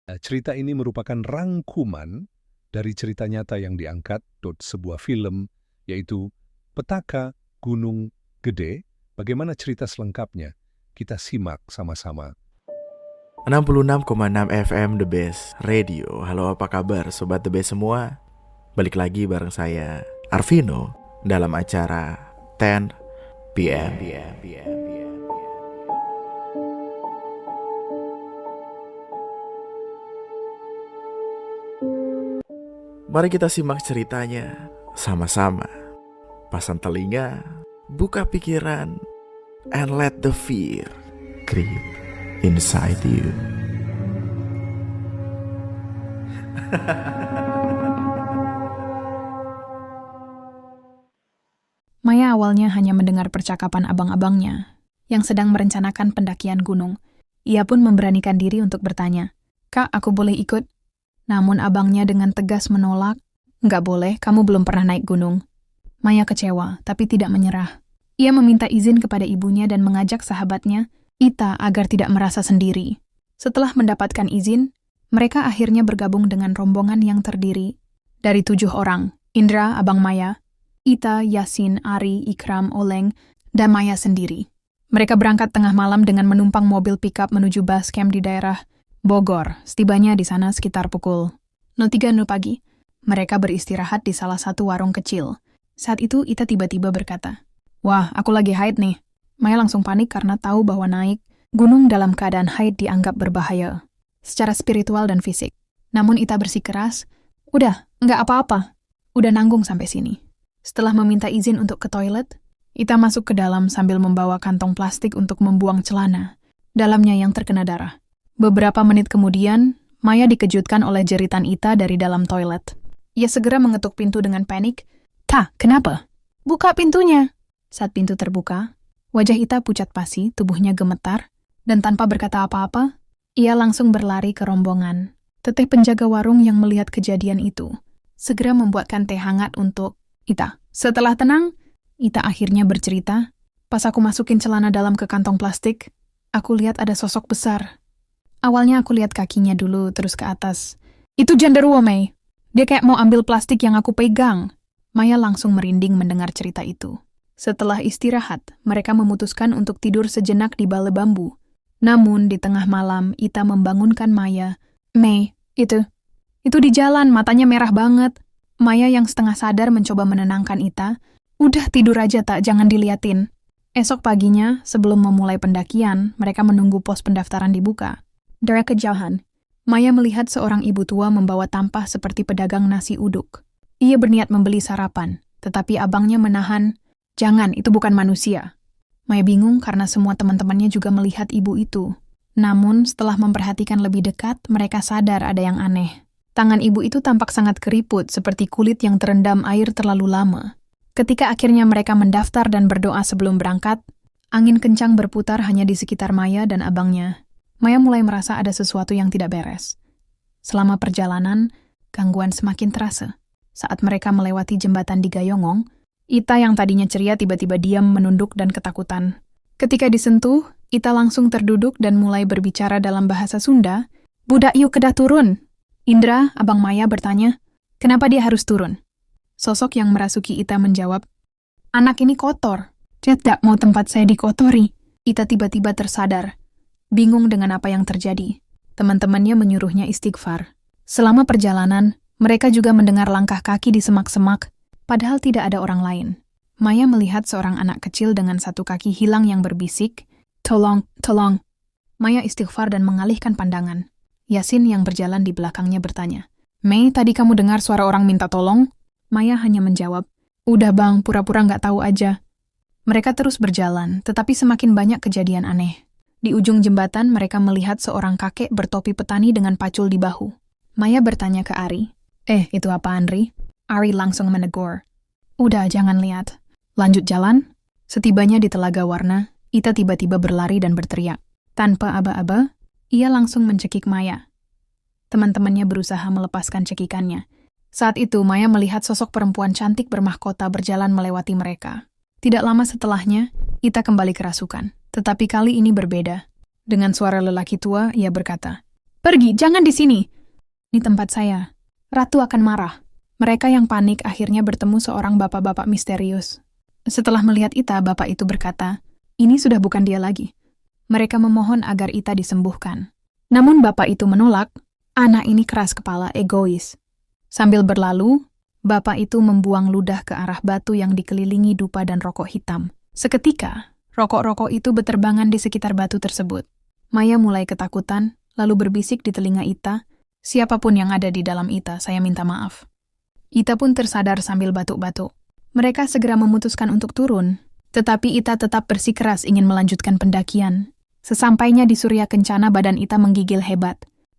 Cerita ini merupakan rangkuman dari cerita nyata yang diangkat sebuah film, yaitu Petaka Gunung Gede. Bagaimana cerita selengkapnya? Kita simak sama-sama. 66,6 FM The Best Radio. Halo, apa kabar Sobat The Best semua? Balik lagi bareng saya, Arvino, dalam acara 10 PM. Mari kita simak ceritanya sama-sama. Pasang telinga, buka pikiran, and let the fear creep inside you. Maya awalnya hanya mendengar percakapan abang-abangnya yang sedang merencanakan pendakian gunung. Ia pun memberanikan diri untuk bertanya, "Kak, aku boleh ikut?" Namun abangnya dengan tegas menolak, "Nggak boleh, kamu belum pernah naik gunung." Maya kecewa, tapi tidak menyerah. Ia meminta izin kepada ibunya dan mengajak sahabatnya, Ita, agar tidak merasa sendiri. Setelah mendapatkan izin, mereka akhirnya bergabung dengan rombongan yang terdiri dari 7 orang, Indra, abang Maya, Ita, Yasin, Ari, Ikram, Oleng, dan Maya sendiri. Mereka berangkat tengah malam dengan menumpang mobil pickup menuju base camp di daerah Bogor. Setibanya di sana sekitar pukul 03.00 pagi. Mereka beristirahat di salah satu warung kecil. Saat itu Ita tiba-tiba berkata, "Wah, aku lagi haid nih." Maya langsung panik karena tahu bahwa naik gunung dalam keadaan haid dianggap berbahaya secara spiritual dan fisik. Namun Ita bersikeras, "Udah, nggak apa-apa. Udah nanggung sampai sini." Setelah meminta izin untuk ke toilet, Ita masuk ke dalam sambil membawa kantong plastik untuk membuang celana dalamnya yang terkena darah. Beberapa menit kemudian, Maya dikejutkan oleh jeritan Ita dari dalam toilet. Ia segera mengetuk pintu dengan panik. "Ta, kenapa? Buka pintunya." Saat pintu terbuka, wajah Ita pucat pasi, tubuhnya gemetar, dan tanpa berkata apa-apa, ia langsung berlari ke rombongan. Teteh penjaga warung yang melihat kejadian itu segera membuatkan teh hangat untuk Ita. Setelah tenang, Ita akhirnya bercerita, "Pas aku masukin celana dalam ke kantong plastik, aku lihat ada sosok besar. Awalnya aku lihat kakinya dulu, terus ke atas. Itu genderuwo, Mei. Dia kayak mau ambil plastik yang aku pegang." Maya langsung merinding mendengar cerita itu. Setelah istirahat, mereka memutuskan untuk tidur sejenak di bale bambu. Namun, di tengah malam, Ita membangunkan Maya. "Mei, itu di jalan, matanya merah banget." Maya yang setengah sadar mencoba menenangkan Ita. "Udah tidur aja, tak, jangan diliatin." Esok paginya, sebelum memulai pendakian, mereka menunggu pos pendaftaran dibuka. Dari kejauhan, Maya melihat seorang ibu tua membawa tampah seperti pedagang nasi uduk. Ia berniat membeli sarapan, tetapi abangnya menahan, "Jangan, itu bukan manusia." Maya bingung karena semua teman-temannya juga melihat ibu itu. Namun, setelah memperhatikan lebih dekat, mereka sadar ada yang aneh. Tangan ibu itu tampak sangat keriput, seperti kulit yang terendam air terlalu lama. Ketika akhirnya mereka mendaftar dan berdoa sebelum berangkat, angin kencang berputar hanya di sekitar Maya dan abangnya. Maya mulai merasa ada sesuatu yang tidak beres. Selama perjalanan, gangguan semakin terasa. Saat mereka melewati jembatan di Gayongong, Ita yang tadinya ceria tiba-tiba diam, menunduk dan ketakutan. Ketika disentuh, Ita langsung terduduk dan mulai berbicara dalam bahasa Sunda. "Budak yuk kedah turun." Indra, abang Maya bertanya, "Kenapa dia harus turun?" Sosok yang merasuki Ita menjawab, "Anak ini kotor. Dia tidak mau tempat saya dikotori." Ita tiba-tiba tersadar, bingung dengan apa yang terjadi. Teman-temannya menyuruhnya istighfar. Selama perjalanan, mereka juga mendengar langkah kaki di semak-semak, padahal tidak ada orang lain. Maya melihat seorang anak kecil dengan satu kaki hilang yang berbisik, "Tolong, tolong." Maya istighfar dan mengalihkan pandangan. Yasin yang berjalan di belakangnya bertanya, "Mei, tadi kamu dengar suara orang minta tolong?" Maya hanya menjawab, "Udah bang, pura-pura nggak tahu aja." Mereka terus berjalan, tetapi semakin banyak kejadian aneh. Di ujung jembatan, mereka melihat seorang kakek bertopi petani dengan pacul di bahu. Maya bertanya ke Ari, "Itu apaan, Ri?" Ari langsung menegur, "Udah, jangan lihat. Lanjut jalan." Setibanya di Telaga Warna, Ita tiba-tiba berlari dan berteriak. Tanpa aba-aba, ia langsung mencekik Maya. Teman-temannya berusaha melepaskan cekikannya. Saat itu, Maya melihat sosok perempuan cantik bermahkota berjalan melewati mereka. Tidak lama setelahnya, Ita kembali kerasukan. Tetapi kali ini berbeda. Dengan suara lelaki tua, ia berkata, Pergi, jangan di sini. Ini tempat saya. Ratu akan marah. Mereka yang panik akhirnya bertemu seorang bapak-bapak misterius. Setelah melihat Ita, bapak itu berkata, ini sudah bukan dia lagi. Mereka memohon agar Ita disembuhkan. Namun bapak itu menolak. Anak ini keras kepala, egois. Sambil berlalu, bapak itu membuang ludah ke arah batu yang dikelilingi dupa dan rokok hitam. Seketika, rokok-rokok itu berterbangan di sekitar batu tersebut. Maya mulai ketakutan, lalu berbisik di telinga Ita, siapapun yang ada di dalam Ita, saya minta maaf. Ita pun tersadar sambil batuk-batuk. Mereka segera memutuskan untuk turun, tetapi Ita tetap bersikeras ingin melanjutkan pendakian. Sesampainya di Surya Kencana, badan Ita menggigil hebat.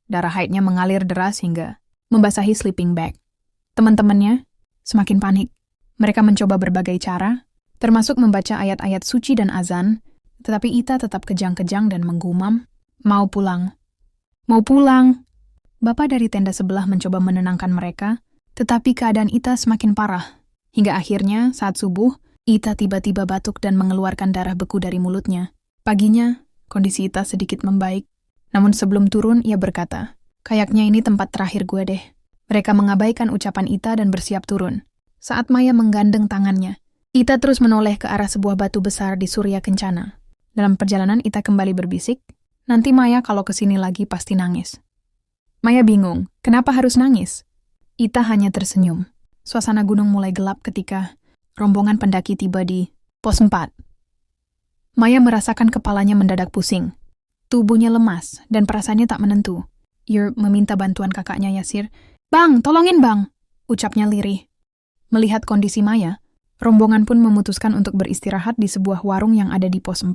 Darah haidnya mengalir deras hingga membasahi sleeping bag. Teman-temannya semakin panik. Mereka mencoba berbagai cara, termasuk membaca ayat-ayat suci dan azan, tetapi Ita tetap kejang-kejang dan menggumam, mau pulang. Mau pulang. Bapak dari tenda sebelah mencoba menenangkan mereka, tetapi keadaan Ita semakin parah. Hingga akhirnya, saat subuh, Ita tiba-tiba batuk dan mengeluarkan darah beku dari mulutnya. Paginya, kondisi Ita sedikit membaik. Namun sebelum turun, ia berkata, kayaknya ini tempat terakhir gue deh. Mereka mengabaikan ucapan Ita dan bersiap turun. Saat Maya menggandeng tangannya, Ita terus menoleh ke arah sebuah batu besar di Surya Kencana. Dalam perjalanan, Ita kembali berbisik, nanti Maya kalau kesini lagi pasti nangis. Maya bingung, kenapa harus nangis? Ita hanya tersenyum. Suasana gunung mulai gelap ketika rombongan pendaki tiba di pos 4. Maya merasakan kepalanya mendadak pusing. Tubuhnya lemas dan perasaannya tak menentu. Ia meminta bantuan kakaknya Yasir. Bang, tolongin bang, ucapnya lirih. Melihat kondisi Maya, rombongan pun memutuskan untuk beristirahat di sebuah warung yang ada di pos 4.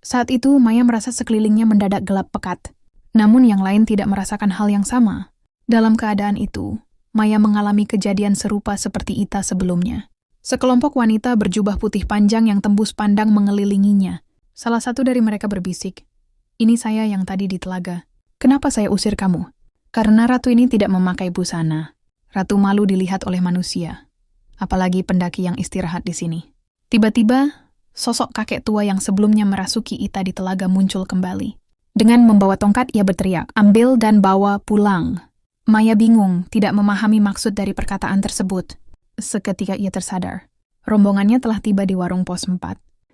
Saat itu, Maya merasa sekelilingnya mendadak gelap pekat. Namun yang lain tidak merasakan hal yang sama. Dalam keadaan itu, Maya mengalami kejadian serupa seperti Ita sebelumnya. Sekelompok wanita berjubah putih panjang yang tembus pandang mengelilinginya. Salah satu dari mereka berbisik, ini saya yang tadi di telaga. Kenapa saya usir kamu? Karena ratu ini tidak memakai busana. Ratu malu dilihat oleh manusia. Apalagi pendaki yang istirahat di sini. Tiba-tiba, sosok kakek tua yang sebelumnya merasuki Ita di telaga muncul kembali. Dengan membawa tongkat, ia berteriak, ambil dan bawa pulang. Maya bingung, tidak memahami maksud dari perkataan tersebut. Seketika ia tersadar. Rombongannya telah tiba di warung pos 4.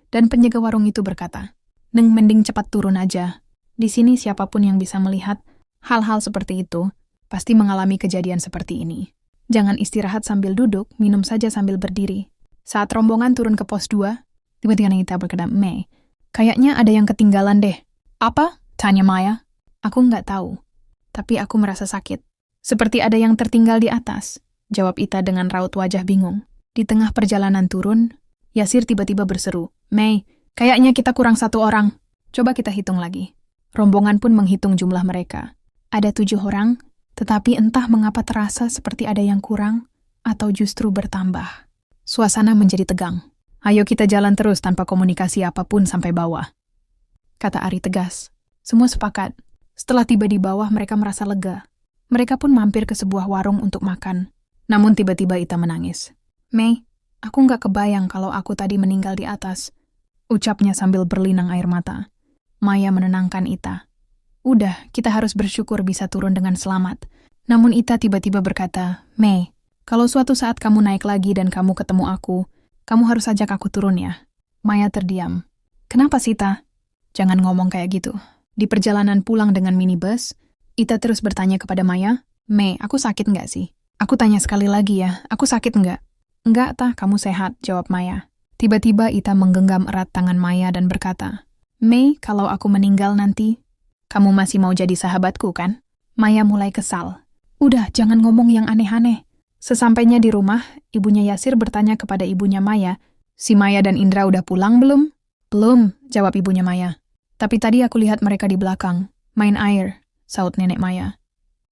Dan penjaga warung itu berkata, Neng mending cepat turun aja. Di sini siapapun yang bisa melihat hal-hal seperti itu, pasti mengalami kejadian seperti ini. Jangan istirahat sambil duduk, minum saja sambil berdiri. Saat rombongan turun ke pos 2, tiba-tiba Ita berkata, Mei, kayaknya ada yang ketinggalan deh. Apa? Tanya Maya. Aku nggak tahu, tapi aku merasa sakit. Seperti ada yang tertinggal di atas, jawab Ita dengan raut wajah bingung. Di tengah perjalanan turun, Yasir tiba-tiba berseru, Mei, kayaknya kita kurang 1 orang. Coba kita hitung lagi. Rombongan pun menghitung jumlah mereka. Ada 7 orang, tetapi entah mengapa terasa seperti ada yang kurang atau justru bertambah. Suasana menjadi tegang. Ayo kita jalan terus tanpa komunikasi apapun sampai bawah, kata Ari tegas. Semua sepakat. Setelah tiba di bawah, mereka merasa lega. Mereka pun mampir ke sebuah warung untuk makan. Namun tiba-tiba Ita menangis. Mei, aku nggak kebayang kalau aku tadi meninggal di atas, ucapnya sambil berlinang air mata. Maya menenangkan Ita. Udah, kita harus bersyukur bisa turun dengan selamat. Namun Ita tiba-tiba berkata, Mei, kalau suatu saat kamu naik lagi dan kamu ketemu aku, kamu harus ajak aku turun ya. Maya terdiam. Kenapa sih, Ita? Jangan ngomong kayak gitu. Di perjalanan pulang dengan minibus, Ita terus bertanya kepada Maya, Mei, aku sakit nggak sih? Aku tanya sekali lagi ya, aku sakit nggak? Enggak, Tah, kamu sehat, jawab Maya. Tiba-tiba Ita menggenggam erat tangan Maya dan berkata, Mei, kalau aku meninggal nanti, kamu masih mau jadi sahabatku kan? Maya mulai kesal. Udah, jangan ngomong yang aneh-aneh. Sesampainya di rumah, ibunya Yasir bertanya kepada ibunya Maya, si Maya dan Indra udah pulang belum? Belum, jawab ibunya Maya. Tapi tadi aku lihat mereka di belakang, main air, saut nenek Maya.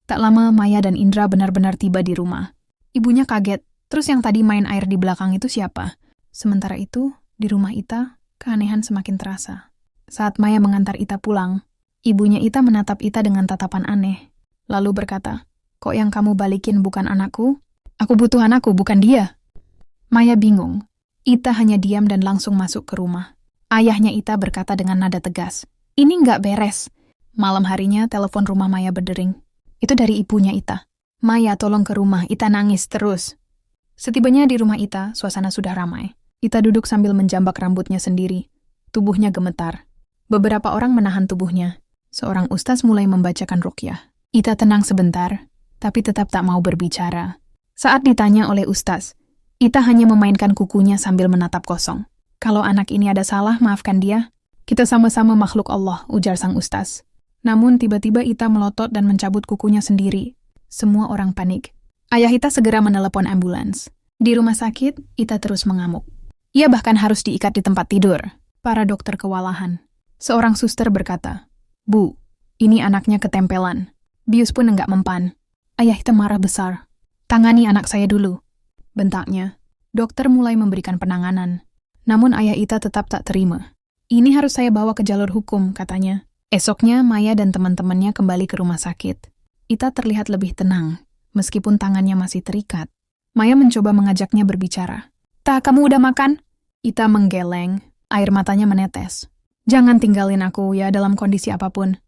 Tak lama Maya dan Indra benar-benar tiba di rumah. Ibunya kaget, terus yang tadi main air di belakang itu siapa? Sementara itu, di rumah Ita, keanehan semakin terasa. Saat Maya mengantar Ita pulang, ibunya Ita menatap Ita dengan tatapan aneh, lalu berkata, kok yang kamu balikin bukan anakku? Aku butuh anakku, bukan dia. Maya bingung. Ita hanya diam dan langsung masuk ke rumah. Ayahnya Ita berkata dengan nada tegas, ini nggak beres. Malam harinya, telepon rumah Maya berdering. Itu dari ibunya Ita. Maya, tolong ke rumah, Ita nangis terus. Setibanya di rumah Ita, suasana sudah ramai. Ita duduk sambil menjambak rambutnya sendiri. Tubuhnya gemetar. Beberapa orang menahan tubuhnya. Seorang ustaz mulai membacakan ruqyah. Ita tenang sebentar, tapi tetap tak mau berbicara. Saat ditanya oleh ustaz, Ita hanya memainkan kukunya sambil menatap kosong. Kalau anak ini ada salah, maafkan dia. Kita sama-sama makhluk Allah, ujar sang ustaz. Namun tiba-tiba Ita melotot dan mencabut kukunya sendiri. Semua orang panik. Ayah Ita segera menelepon ambulans. Di rumah sakit, Ita terus mengamuk. Ia bahkan harus diikat di tempat tidur. Para dokter kewalahan. Seorang suster berkata, "Bu, ini anaknya ketempelan. Bius pun enggak mempan." Ayah Ita marah besar. "Tangani anak saya dulu," bentaknya. Dokter mulai memberikan penanganan. Namun ayah Ita tetap tak terima. "Ini harus saya bawa ke jalur hukum," katanya. Esoknya, Maya dan teman-temannya kembali ke rumah sakit. Ita terlihat lebih tenang, meskipun tangannya masih terikat. Maya mencoba mengajaknya berbicara. "Ta, kamu udah makan?" Ita menggeleng, air matanya menetes. "Jangan tinggalin aku ya dalam kondisi apapun."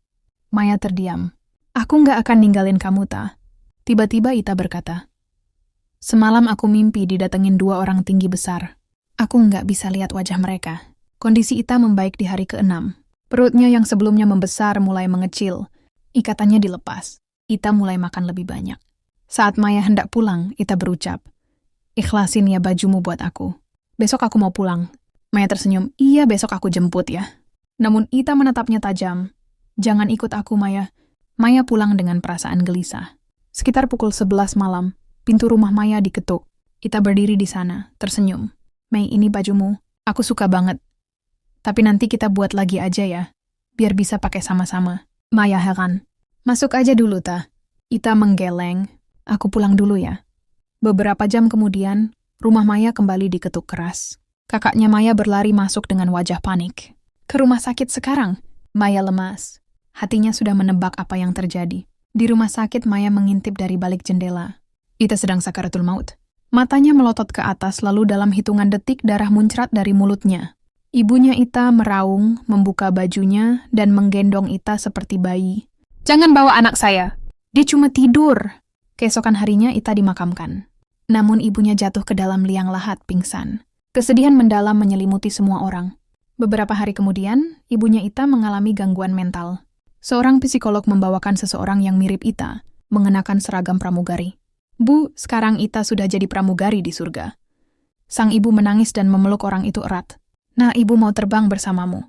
Maya terdiam. "Aku nggak akan ninggalin kamu, Ta." Tiba-tiba Ita berkata, "Semalam aku mimpi didatengin 2 orang tinggi besar. Aku nggak bisa lihat wajah mereka." Kondisi Ita membaik di hari ke-6. Perutnya yang sebelumnya membesar mulai mengecil. Ikatannya dilepas. Ita mulai makan lebih banyak. Saat Maya hendak pulang, Ita berucap, "Ikhlasin ya bajumu buat aku. Besok aku mau pulang." Maya tersenyum, "Iya, besok aku jemput ya." Namun Ita menatapnya tajam. "Jangan ikut aku, Maya." Maya pulang dengan perasaan gelisah. Sekitar pukul 11 malam, pintu rumah Maya diketuk. Ita berdiri di sana, tersenyum. "Mei, ini bajumu. Aku suka banget. Tapi nanti kita buat lagi aja ya, biar bisa pakai sama-sama." Maya heran. "Masuk aja dulu, Ta." Ita menggeleng. "Aku pulang dulu ya." Beberapa jam kemudian, rumah Maya kembali diketuk keras. Kakaknya Maya berlari masuk dengan wajah panik. "Ke rumah sakit sekarang?" Maya lemas. Hatinya sudah menebak apa yang terjadi. Di rumah sakit, Maya mengintip dari balik jendela. Ita sedang sakaratul maut. Matanya melotot ke atas, lalu dalam hitungan detik darah muncrat dari mulutnya. Ibunya Ita meraung, membuka bajunya, dan menggendong Ita seperti bayi. "Jangan bawa anak saya. Dia cuma tidur." Keesokan harinya Ita dimakamkan. Namun ibunya jatuh ke dalam liang lahat pingsan. Kesedihan mendalam menyelimuti semua orang. Beberapa hari kemudian, ibunya Ita mengalami gangguan mental. Seorang psikolog membawakan seseorang yang mirip Ita, mengenakan seragam pramugari. "Bu, sekarang Ita sudah jadi pramugari di surga." Sang ibu menangis dan memeluk orang itu erat. "Nah, ibu mau terbang bersamamu."